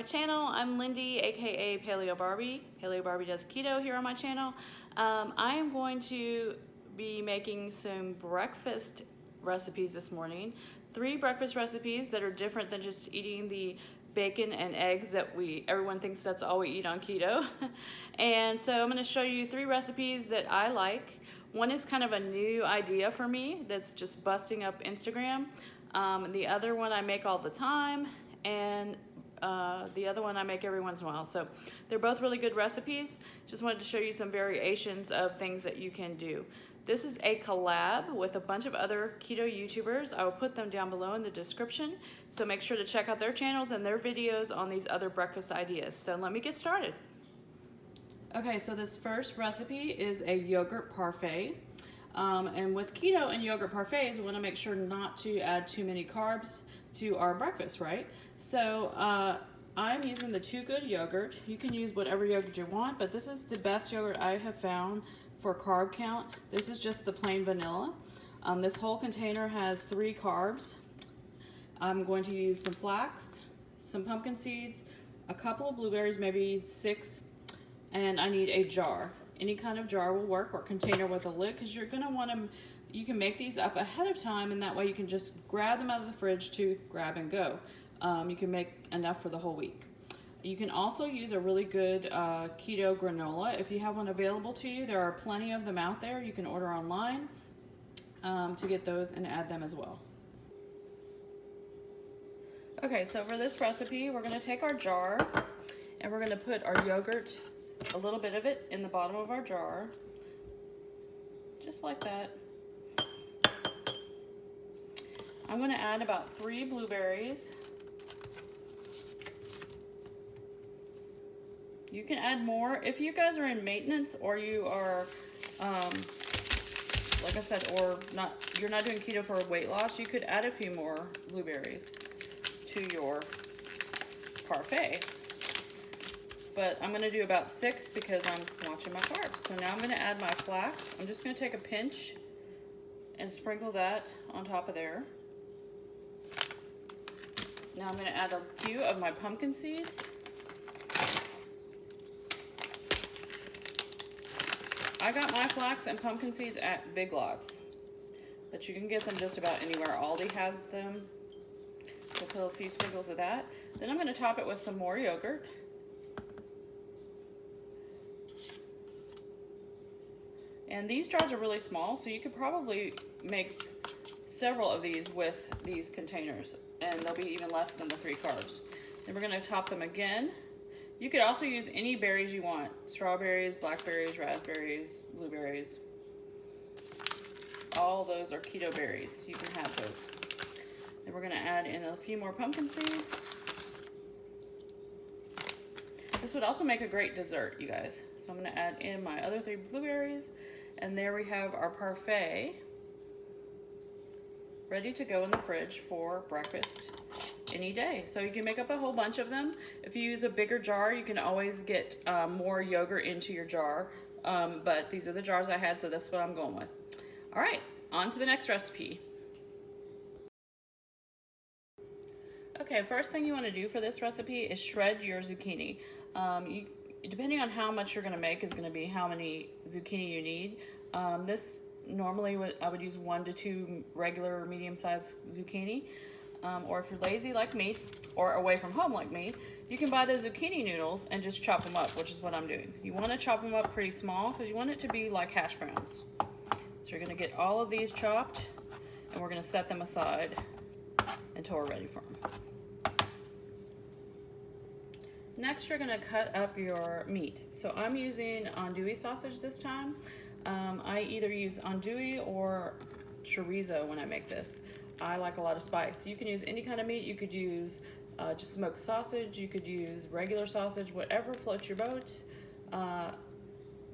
my channel. I'm Lindy, aka Paleobarbie. Paleobarbie does keto here on my channel. I am going to be making some breakfast recipes this morning. 3 breakfast recipes that are different than just eating the bacon and eggs that everyone thinks that's all we eat on keto. And so I'm going to show you 3 recipes that I like. One is kind of a new idea for me that's just busting up Instagram. The other one I make all the time, and the other one I make every once in a while. So they're both really good recipes. Just wanted to show you some variations of things that you can do. This is a collab with a bunch of other keto YouTubers. I will put them down below in the description. So make sure to check out their channels and their videos on these other breakfast ideas. So let me get started. Okay, so this first recipe is a yogurt parfait. And with keto and yogurt parfaits, we want to make sure not to add too many carbs to our breakfast, right? So I'm using the Too Good yogurt. You can use whatever yogurt you want, but this is the best yogurt I have found for carb count. This is just the plain vanilla. This whole container has 3 carbs. I'm going to use some flax, some pumpkin seeds, a couple of blueberries, maybe 6, and I need a jar. Any kind of jar will work, or container with a lid, because you're going to want them. You can make these up ahead of time, and that way you can just grab them out of the fridge to grab and go. You can make enough for the whole week. You can also use a really good keto granola if you have one available to you. There are plenty of them out there. You can order online to get those and add them as well. Okay, so for this recipe, we're going to take our jar and we're going to put our yogurt, a little bit of it, in the bottom of our jar, just like that. I'm going to add about 3 blueberries. You can add more if you guys are in maintenance, or you are, like I said, or you're not doing keto for weight loss. You could add a few more blueberries to your parfait. But I'm going to do about 6 because I'm watching my carbs. So now I'm going to add my flax. I'm just going to take a pinch and sprinkle that on top of there. Now I'm going to add a few of my pumpkin seeds. I got my flax and pumpkin seeds at Big Lots, but you can get them just about anywhere. Aldi has them. So put a few sprinkles of that. Then I'm going to top it with some more yogurt. And these jars are really small, so you could probably make several of these with these containers, and they'll be even less than the 3 carbs. Then we're going to top them again. You could also use any berries you want. Strawberries, blackberries, raspberries, blueberries. All those are keto berries. You can have those. Then we're going to add in a few more pumpkin seeds. This would also make a great dessert, you guys. So I'm going to add in my other 3 blueberries. And there we have our parfait ready to go in the fridge for breakfast any day. So you can make up a whole bunch of them. If you use a bigger jar, you can always get more yogurt into your jar. But these are the jars I had, so that's what I'm going with. All right, on to the next recipe. Okay, first thing you want to do for this recipe is shred your zucchini. Depending on how much you're going to make is going to be how many zucchini you need. This normally I would use 1 to 2 regular medium-sized zucchini. Or if you're lazy like me, or away from home like me, you can buy the zucchini noodles and just chop them up, which is what I'm doing. You want to chop them up pretty small because you want it to be like hash browns. So you're going to get all of these chopped, and we're going to set them aside until we're ready for them. Next, you're going to cut up your meat. So I'm using andouille sausage this time. I either use andouille or chorizo when I make this. I like a lot of spice. You can use any kind of meat. You could use just smoked sausage. You could use regular sausage, whatever floats your boat.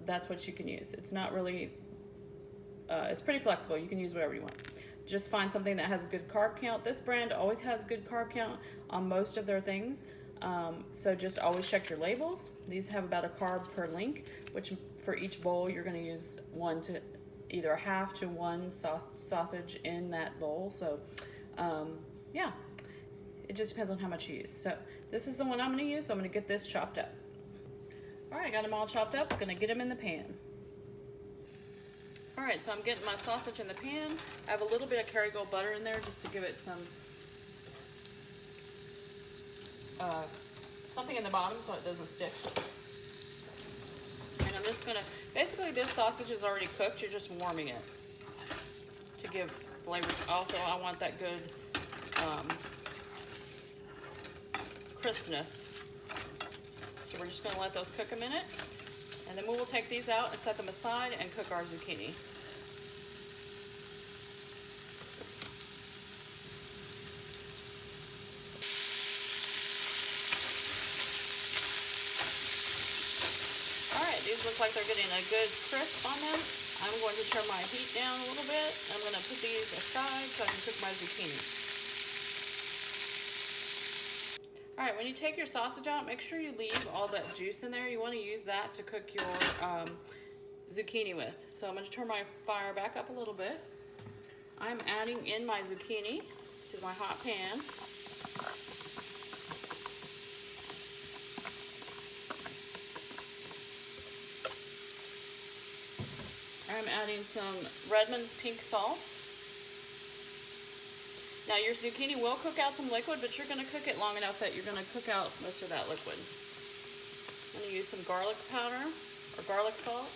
That's what you can use. It's not really, it's pretty flexible. You can use whatever you want. Just find something that has a good carb count. This brand always has good carb count on most of their things. So just always check your labels. These have about a carb per link, which for each bowl you're going to use either a half to 1 sausage in that bowl. So yeah, it just depends on how much you use. So This is the one I'm gonna use, so I'm gonna get this chopped up. All right, got them all chopped up. I'm gonna get them in the pan. All right, so I'm getting my sausage in the pan. I have a little bit of Kerrygold butter in there just to give it some something in the bottom so it doesn't stick. And I'm just gonna, basically this sausage is already cooked, you're just warming it to give flavor. Also, I want that good crispness. So we're just gonna let those cook a minute, and then we will take these out and set them aside and cook our zucchini. These look like they're getting a good crisp on them. I'm going to turn my heat down a little bit. I'm going to put these aside so I can cook my zucchini. All right, when you take your sausage out, make sure you leave all that juice in there. You want to use that to cook your zucchini with. So I'm going to turn my fire back up a little bit. I'm adding in my zucchini to my hot pan. I'm adding some Redmond's pink salt. Now your zucchini will cook out some liquid, but you're going to cook it long enough that you're going to cook out most of that liquid. I'm going to use some garlic powder or garlic salt.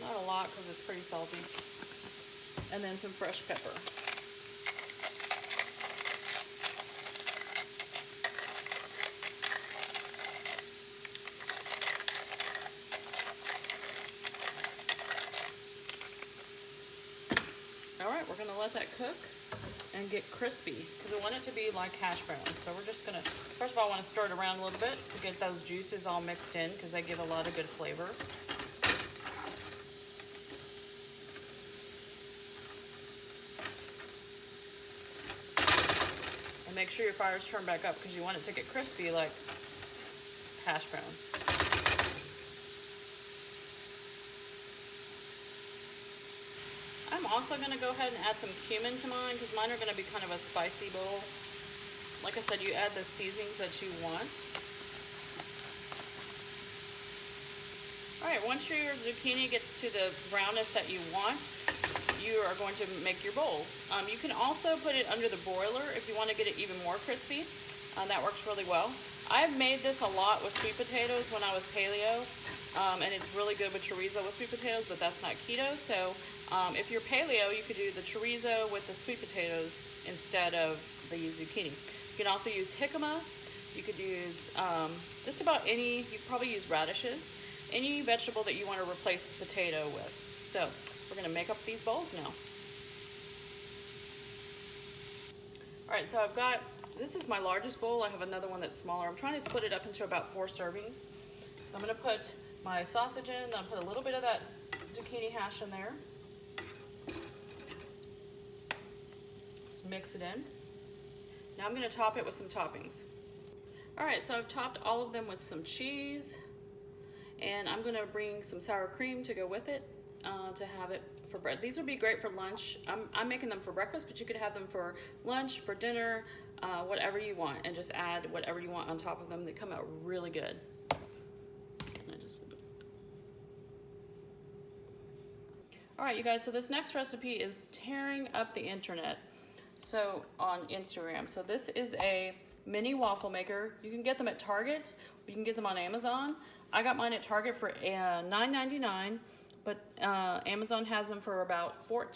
Not a lot because it's pretty salty. And then some fresh pepper. Alright, we're going to let that cook and get crispy because we want it to be like hash browns. So we're just going to, first of all, I want to stir it around a little bit to get those juices all mixed in because they give a lot of good flavor. And make sure your fire's turned back up because you want it to get crispy like hash browns. I'm also going to go ahead and add some cumin to mine because mine are going to be kind of a spicy bowl. Like I said, you add the seasonings that you want. Alright, once your zucchini gets to the brownness that you want, you are going to make your bowls. You can also put it under the broiler if you want to get it even more crispy. That works really well. I've made this a lot with sweet potatoes when I was paleo, and it's really good with chorizo with sweet potatoes, but that's not keto. So if you're paleo, you could do the chorizo with the sweet potatoes instead of the zucchini. You can also use jicama. You could use just about any, you could probably use radishes, any vegetable that you want to replace potato with. So we're going to make up these bowls now. All right, so I've got, this is my largest bowl. I have another one that's smaller. I'm trying to split it up into about 4 servings. I'm going to put my sausage in, then I'll put a little bit of that zucchini hash in there. Just mix it in. Now I'm going to top it with some toppings. All right, so I've topped all of them with some cheese, and I'm going to bring some sour cream to go with it to have it for bread. These would be great for lunch. I'm making them for breakfast, but you could have them for lunch, for dinner, whatever you want, and just add whatever you want on top of them. They come out really good. All right, you guys, so this next recipe is tearing up the internet. So on Instagram. So this is a mini waffle maker. You can get them at Target. You can get them on Amazon. I got mine at Target for $9.99, but Amazon has them for about $12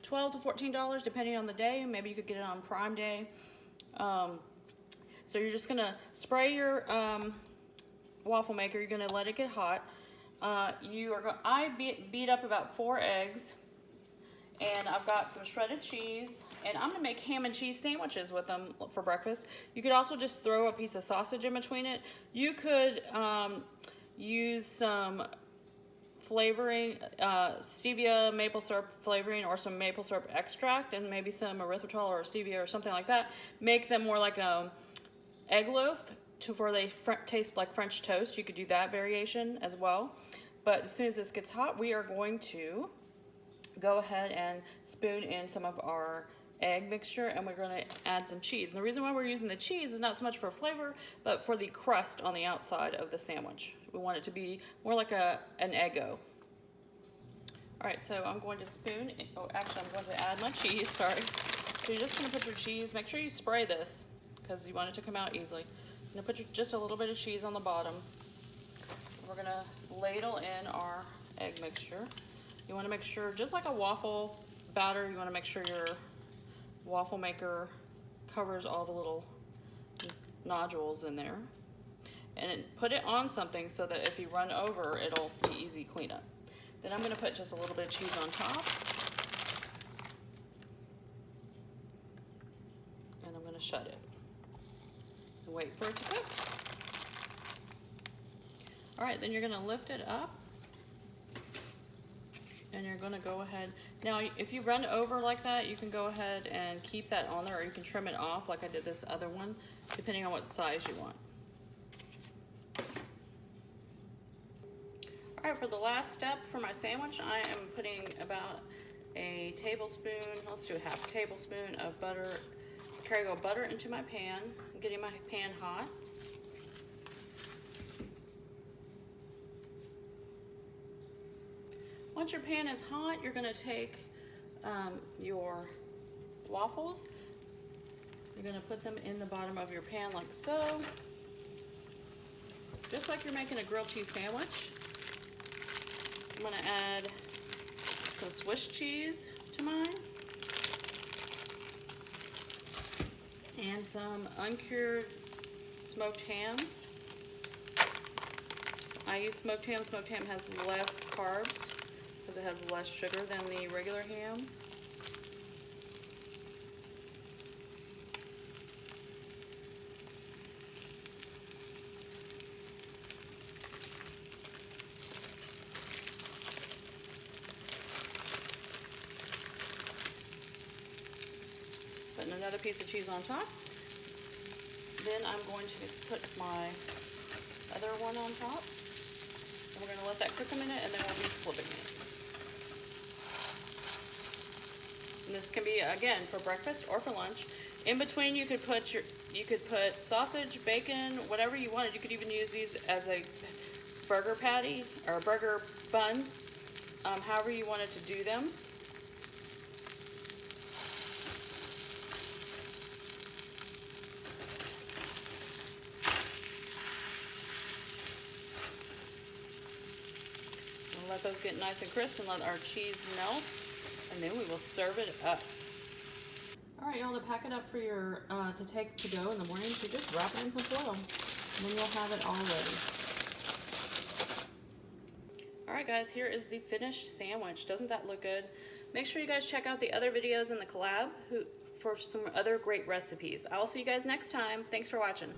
to $14, depending on the day. Maybe you could get it on Prime Day. So you're just gonna spray your waffle maker. You're gonna let it get hot. I beat up about 4 eggs, and I've got some shredded cheese, and I'm gonna make ham and cheese sandwiches with them for breakfast. You could also just throw a piece of sausage in between it. You could use some flavoring, stevia maple syrup flavoring, or some maple syrup extract, and maybe some erythritol or stevia or something like that. Make them more like a egg loaf where they taste like French toast. You could do that variation as well. But as soon as this gets hot, we are going to go ahead and spoon in some of our egg mixture, and we're gonna add some cheese. And the reason why we're using the cheese is not so much for flavor, but for the crust on the outside of the sandwich. We want it to be more like an Eggo. All right, so I'm going to spoon, oh, actually I'm going to add my cheese, sorry. So you're just gonna put your cheese, make sure you spray this, because you want it to come out easily. You're gonna put just a little bit of cheese on the bottom. We're gonna ladle in our egg mixture. You wanna make sure, just like a waffle batter, you wanna make sure your waffle maker covers all the little nodules in there. And put it on something so that if you run over, it'll be easy cleanup. Then I'm gonna put just a little bit of cheese on top. And I'm gonna shut it. And wait for it to cook. All right, then you're gonna lift it up. And you're gonna go ahead. Now, if you run over like that, you can go ahead and keep that on there, or you can trim it off like I did this other one, depending on what size you want. All right, for the last step for my sandwich, I am putting about a tablespoon, let's do a half tablespoon of butter, Kerrygold butter into my pan. I'm getting my pan hot. Once your pan is hot, you're gonna take your waffles. You're gonna put them in the bottom of your pan like so. Just like you're making a grilled cheese sandwich. I'm gonna add some Swiss cheese to mine. And some uncured smoked ham. I use smoked ham. Smoked ham has less carbs because it has less sugar than the regular ham. Putting another piece of cheese on top. Then I'm going to put my other one on top. And we're going to let that cook a minute, and then we'll be flipping it. And this can be, again, for breakfast or for lunch. In between, you could put sausage, bacon, whatever you wanted. You could even use these as a burger patty or a burger bun, however you wanted to do them. Let those get nice and crisp and let our cheese melt, and then we will serve it up. All right, y'all, to pack it up for your to take to go in the morning, you just wrap it in some foil, and then you'll have it all ready. All right, guys, here is the finished sandwich. Doesn't that look good? Make sure you guys check out the other videos in the collab for some other great recipes. I will see you guys next time. Thanks for watching.